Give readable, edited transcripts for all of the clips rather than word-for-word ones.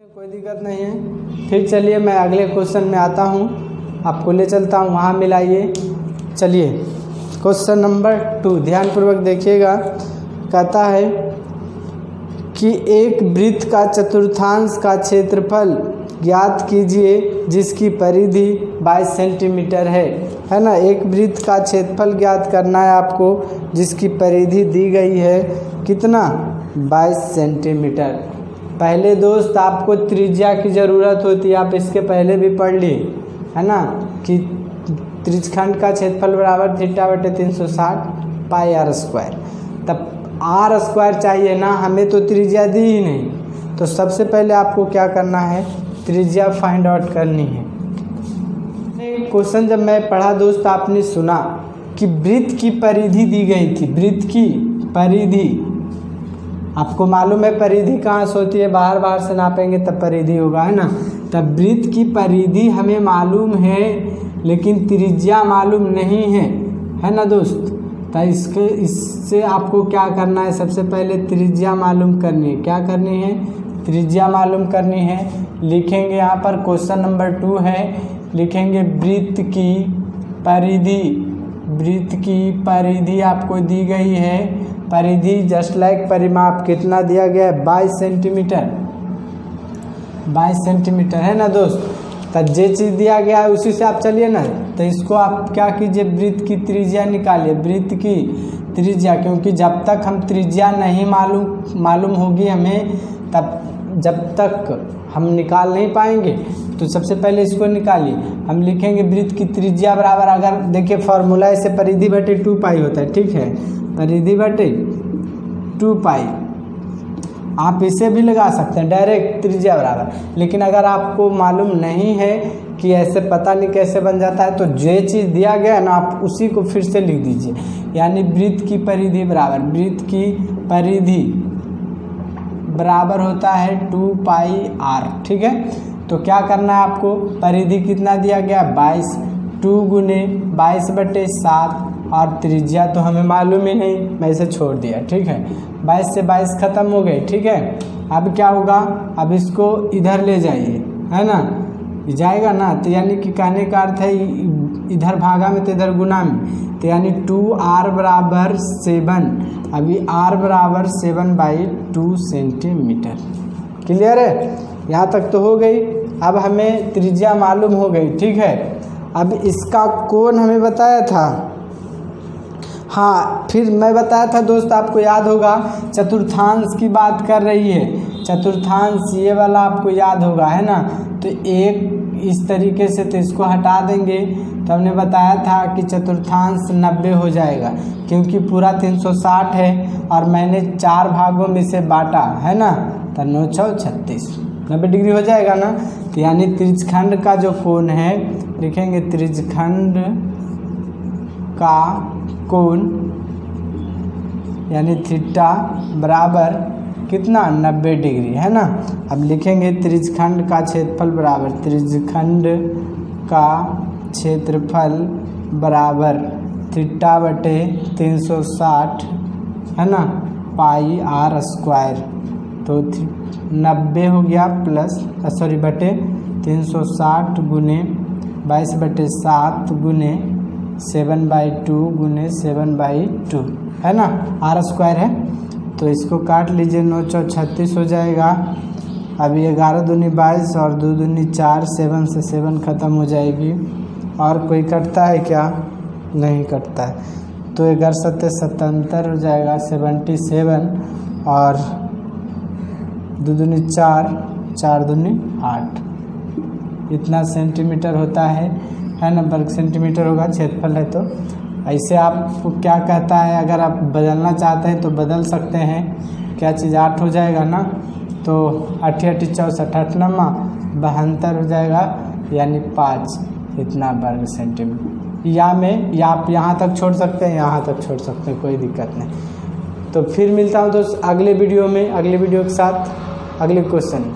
कोई दिक्कत नहीं है। फिर चलिए मैं अगले क्वेश्चन में आता हूँ, आपको ले चलता हूँ, वहाँ मिलाइए। चलिए क्वेश्चन नंबर 2 ध्यानपूर्वक देखिएगा। कहता है कि एक वृत्त का चतुर्थांश का क्षेत्रफल ज्ञात कीजिए जिसकी परिधि 22 सेंटीमीटर है ना। एक वृत्त का क्षेत्रफल ज्ञात करना है आपको जिसकी परिधि दी गई है कितना, 22 सेंटीमीटर। पहले दोस्त आपको त्रिज्या की ज़रूरत होती है, आप इसके पहले भी पढ़ लिए है ना कि त्रिज्यखंड का क्षेत्रफल बराबर θ/360 πr²। तब r² चाहिए ना, हमें तो त्रिज्या दी ही नहीं। तो सबसे पहले आपको क्या करना है, त्रिज्या फाइंड आउट करनी है। क्वेश्चन जब मैं पढ़ा दोस्त, आपने सुना कि वृत्त की परिधि दी गई थी। वृत्त की परिधि आपको मालूम है, परिधि कहाँ से होती है, बाहर से नापेंगे तब परिधि होगा, है ना। तब वृत्त की परिधि हमें मालूम है लेकिन त्रिज्या मालूम नहीं है ना दोस्त। तो इससे आपको क्या करना है, सबसे पहले त्रिज्या मालूम करनी है। क्या करनी है, त्रिज्या मालूम करनी है। लिखेंगे यहाँ पर क्वेश्चन नंबर 2 है, लिखेंगे वृत्त की परिधि। वृत्त की परिधि आपको दी गई है, परिधि जस्ट लाइक परिमाप कितना दिया गया है, 22 सेंटीमीटर। 22 सेंटीमीटर है ना दोस्त। तो जो चीज़ दिया गया है उसी से आप चलिए ना। तो इसको आप क्या कीजिए, वृत्त की त्रिज्या निकालिए। वृत्त की त्रिज्या, क्योंकि जब तक हम त्रिज्या नहीं मालूम होगी हमें, तब जब तक हम निकाल नहीं पाएंगे। तो सबसे पहले इसको निकालिए। हम लिखेंगे वृत्त की त्रिज्या बराबर, अगर देखिए फॉर्मूला ऐसे परिधि बटे 2π होता है, ठीक है, परिधि बटे 2π। आप इसे भी लगा सकते हैं डायरेक्ट त्रिज्या बराबर। लेकिन अगर आपको मालूम नहीं है कि ऐसे पता नहीं कैसे बन जाता है, तो जो चीज़ दिया गया है ना, आप उसी को फिर से लिख दीजिए। यानी वृत्त की परिधि बराबर, वृत्त की परिधि बराबर होता है 2πr, ठीक है। तो क्या करना है आपको, परिधि कितना दिया गया, 22, 2 गुने 22/7, और त्रिज्या तो हमें मालूम ही नहीं, मैं इसे छोड़ दिया, ठीक है। 22 से 22 खत्म हो गए, ठीक है। अब क्या होगा, अब इसको इधर ले जाइए, है ना, जाएगा ना। तो यानी कि कहने का अर्थ है इधर भागा में तो इधर गुना में, तो यानी 2r बराबर 7। अभी r बराबर 7/2 सेंटीमीटर। क्लियर है, यहाँ तक तो हो गई। अब हमें त्रिज्या मालूम हो गई, ठीक है। अब इसका कोण हमें बताया था, हाँ, फिर मैं बताया था दोस्त, आपको याद होगा, चतुर्थांश की बात कर रही है। चतुर्थांश ये वाला आपको याद होगा, है ना। तो एक इस तरीके से, तो इसको हटा देंगे। तो हमने बताया था कि चतुर्थांश 90 हो जाएगा, क्योंकि पूरा 360 है और मैंने 4 भागों में से बांटा, है ना। तो 9 × 36, 90 डिग्री हो जाएगा ना। तो यानी त्रिज्यखंड का जो कोण है, लिखेंगे त्रिज्यखंड का कोण यानी थीटा बराबर कितना, 90 डिग्री, है ना। अब लिखेंगे त्रिज्यखंड का क्षेत्रफल बराबर, त्रिज्यखंड का क्षेत्रफल बराबर θ/360, है ना, πr²। तो 90 हो गया प्लस बटे 360 गुने 22/7 गुने 7/2 गुने 7/2, है ना, r² है। तो इसको काट लीजिए, 9 × 36 हो जाएगा। अभी 11 दूनी 22 और 2 दूनी 4, 7 से 7 ख़त्म हो जाएगी। और कोई कटता है क्या, नहीं कटता है। तो 11 × 7 = 77 हो जाएगा, 77, और 2 दूनी 4, 4 दूनी 8, इतना सेंटीमीटर होता है ना, वर्ग सेंटीमीटर होगा, क्षेत्रफल है। तो ऐसे आपको क्या कहता है, अगर आप बदलना चाहते हैं तो बदल सकते हैं। क्या चीज़ 8 हो जाएगा ना, तो 8 × 8 = 64, 8 9 72 हो जाएगा, यानी 5, इतना वर्ग सेंटीमीटर। या आप यहाँ तक छोड़ सकते हैं, यहाँ तक छोड़ सकते हैं, कोई दिक्कत नहीं। तो फिर मिलता हूँ दोस्त अगले वीडियो में, अगले वीडियो के साथ अगले क्वेश्चन में।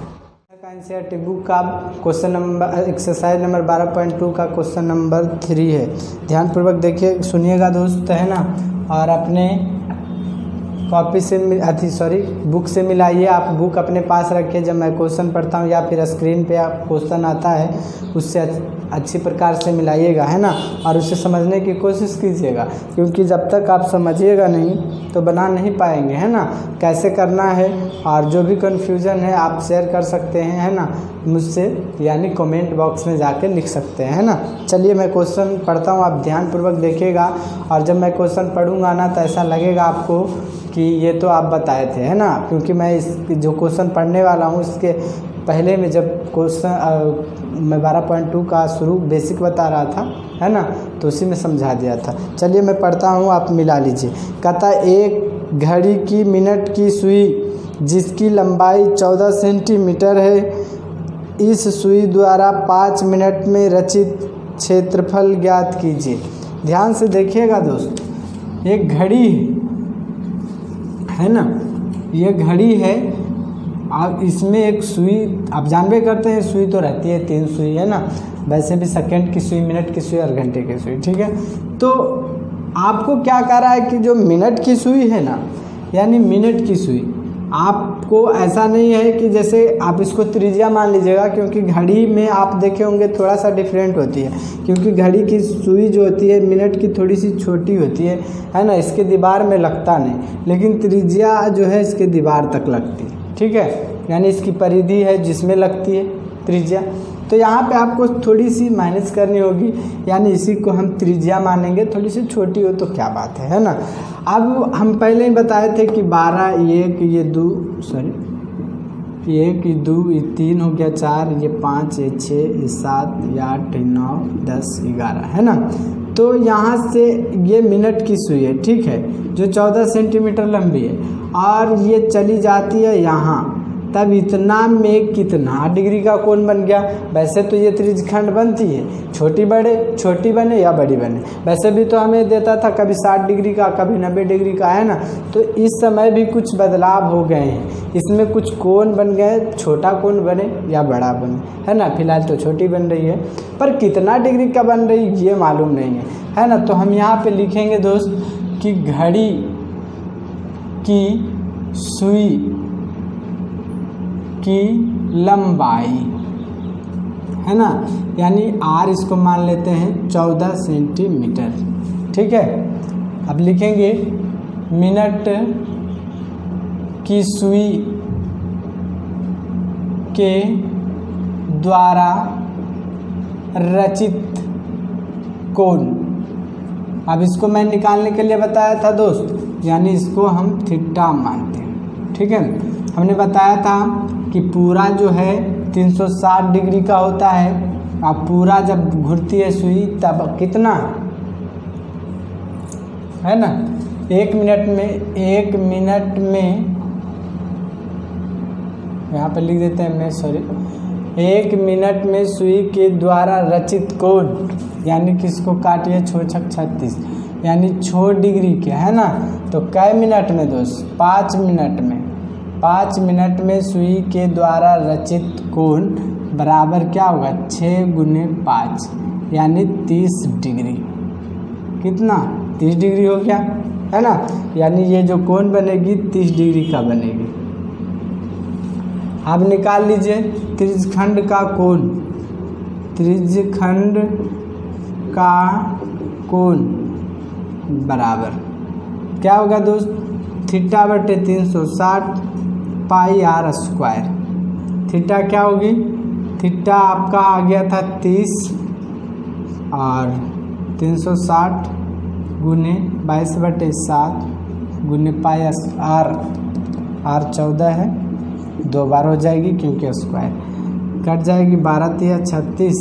एनसीईआरटी बुक का क्वेश्चन नंबर, एक्सरसाइज नंबर 12.2 का क्वेश्चन नंबर 3 है। ध्यानपूर्वक देखिए, सुनिएगा दोस्त, है ना, और अपने कॉपी से बुक से मिलाइए। आप बुक अपने पास रखिए, जब मैं क्वेश्चन पढ़ता हूँ या फिर स्क्रीन पे आप क्वेश्चन आता है उससे अच्छी प्रकार से मिलाइएगा, है ना, और उसे समझने की कोशिश कीजिएगा, क्योंकि जब तक आप समझिएगा नहीं तो बना नहीं पाएंगे, है ना। कैसे करना है और जो भी कन्फ्यूज़न है आप शेयर कर सकते हैं, है ना, मुझसे, यानी कमेंट बॉक्स में जाके लिख सकते हैं, है ना। चलिए मैं क्वेश्चन पढ़ता हूँ, आप ध्यानपूर्वक देखिएगा, और जब मैं क्वेश्चन पढ़ूंगा ना तो ऐसा लगेगा आपको कि ये तो आप बताए थे, है ना, क्योंकि मैं इस जो क्वेश्चन पढ़ने वाला हूँ इसके पहले में जब क्वेश्चन मैं 12.2 का शुरू बेसिक बता रहा था, है ना, तो उसी में समझा दिया था। चलिए मैं पढ़ता हूँ, आप मिला लीजिए। कहता एक घड़ी की मिनट की सुई जिसकी लंबाई 14 सेंटीमीटर है, इस सुई द्वारा 5 मिनट में रचित क्षेत्रफल ज्ञात कीजिए। ध्यान से देखिएगा दोस्त, एक घड़ी है ना, ये घड़ी है, अब इसमें एक सुई, आप जानबे करते हैं सुई तो रहती है 3 सुई, है ना, वैसे भी सेकंड की सुई, मिनट की सुई और घंटे की सुई, ठीक है। तो आपको क्या कह रहा है कि जो मिनट की सुई है ना, यानी मिनट की सुई, आपको ऐसा नहीं है कि जैसे आप इसको त्रिज्या मान लीजिएगा, क्योंकि घड़ी में आप देखे होंगे थोड़ा सा डिफरेंट होती है, क्योंकि घड़ी की सुई जो होती है मिनट की थोड़ी सी छोटी होती है ना, इसके दीवार में लगता नहीं, लेकिन त्रिज्या जो है इसके दीवार तक लगती है, ठीक है, यानी इसकी परिधि है जिसमें लगती है त्रिज्या। तो यहाँ पे आपको थोड़ी सी माइनस करनी होगी, यानी इसी को हम त्रिज्या मानेंगे, थोड़ी सी छोटी हो तो क्या बात है ना। अब हम पहले ही बताए थे कि 12, 1, ये 2, 1, ये 2, ये 3 हो गया, 4, ये 5, ये 6, ये 7, ये 8, ये 9, 10, 11, है ना। तो यहाँ से ये मिनट की सुई है, ठीक है, जो 14 सेंटीमीटर लंबी है, और ये चली जाती है यहाँ, तब इतना में कितना डिग्री का कोण बन गया। वैसे तो ये त्रिज्यखंड बनती है, छोटी बने या बड़ी बने, वैसे भी तो हमें देता था कभी 60 डिग्री का, कभी 90 डिग्री का, है ना। तो इस समय भी कुछ बदलाव हो गए हैं, इसमें कुछ कोण बन गए, छोटा कोण बने या बड़ा बने, है ना। फिलहाल तो छोटी बन रही है, पर कितना डिग्री का बन रही ये मालूम नहीं है ना। तो हम यहाँ पे लिखेंगे दोस्त कि घड़ी की सुई की लंबाई, है ना, यानी R इसको मान लेते हैं 14 सेंटीमीटर, ठीक है। अब लिखेंगे मिनट की सुई के द्वारा रचित कोण। अब इसको मैं निकालने के लिए बताया था दोस्त, यानी इसको हम थीटा मानते हैं, ठीक है। हमने बताया था कि पूरा जो है 360 डिग्री का होता है, अब पूरा जब घूरती है सुई तब कितना, है ना, 1 मिनट में यहाँ पे लिख देते हैं 1 मिनट में सुई के द्वारा रचित कोण, यानी किसको काटिए 6 36, यानी 6 डिग्री के, है ना। तो कै मिनट में दोस्त, 5 मिनट में, 5 मिनट में सुई के द्वारा रचित कोण बराबर क्या होगा, 6 × 5, यानी 30 डिग्री। कितना, 30 डिग्री हो गया, है ना, यानी ये जो कोण बनेगी 30 डिग्री का बनेगी। अब निकाल लीजिए त्रिज्यखंड का कोण, त्रिज्यखंड का कोण बराबर क्या होगा दोस्त, θ/360 πr²। थीटा क्या होगी, थीटा आपका आ गया था 30 और 360 गुने 22/7 गुने πr, r 14 है, 2 बार हो जाएगी क्योंकि स्क्वायर कट जाएगी, 12 × 36,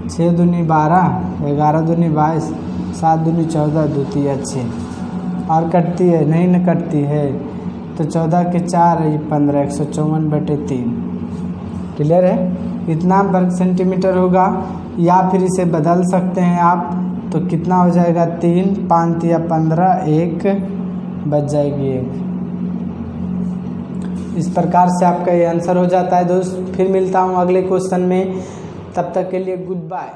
6 दूनी 12, 11 दूनी 22, 7 दूनी 14, 2 × 6, और कटती है नहीं न कटती है तो 14 के 4 15, 154/3। क्लियर है, इतना वर्ग सेंटीमीटर होगा, या फिर इसे बदल सकते हैं आप, तो कितना हो जाएगा 3, 5 या 15, 1 बच जाएगी 1। इस प्रकार से आपका ये आंसर हो जाता है दोस्त। फिर मिलता हूँ अगले क्वेश्चन में, तब तक के लिए गुड बाय।